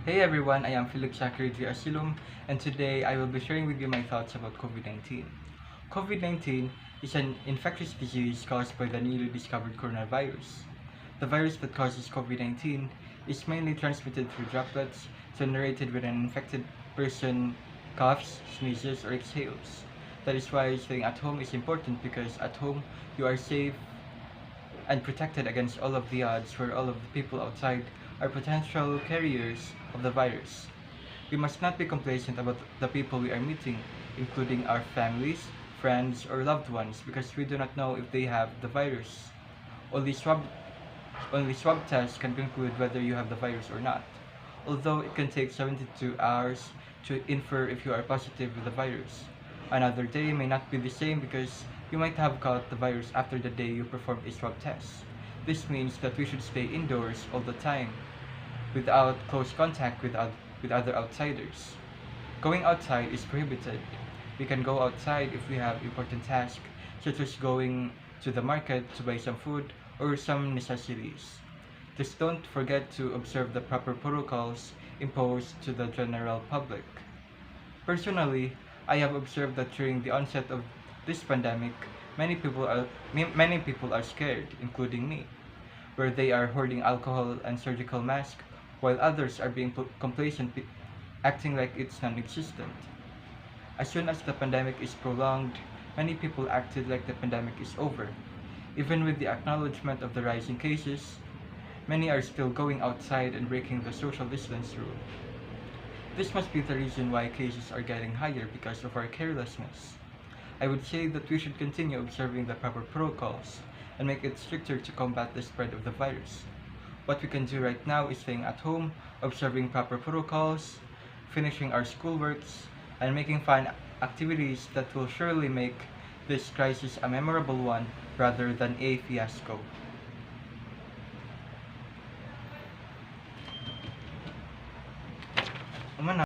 Hey everyone, I am Felix Shakirji Asilum, and today I will be sharing with you my thoughts about COVID-19. COVID-19 is an infectious disease caused by the newly discovered coronavirus. The virus that causes COVID-19 is mainly transmitted through droplets generated when an infected person coughs, sneezes, or exhales. That is why staying at home is important because at home you are safe and protected against all of the odds where all of the people outside are potential carriers of the virus. We must not be complacent about the people we are meeting, including our families, friends, or loved ones, because we do not know if they have the virus. Only swab, only swab tests can conclude whether you have the virus or not, although it can take 72 hours to infer if you are positive with the virus. Another day may not be the same because you might have caught the virus after the day you performed a swab test. This means that we should stay indoors all the time without close contact with other outsiders. Going outside is prohibited. We can go outside if we have important tasks, such as going to the market to buy some food or some necessities. Just don't forget to observe the proper protocols imposed to the general public. Personally, I have observed that during the onset of this pandemic, many people are scared, including me, where they are hoarding alcohol and surgical masks, while others are being complacent, acting like it's non-existent. As soon as the pandemic is prolonged, many people acted like the pandemic is over. Even with the acknowledgement of the rising cases, many are still going outside and breaking the social distance rule. This must be the reason why cases are getting higher because of our carelessness. I would say that we should continue observing the proper protocols and make it stricter to combat the spread of the virus. What we can do right now is staying at home, observing proper protocols, finishing our schoolworks, and making fun activities that will surely make this crisis a memorable one rather than a fiasco.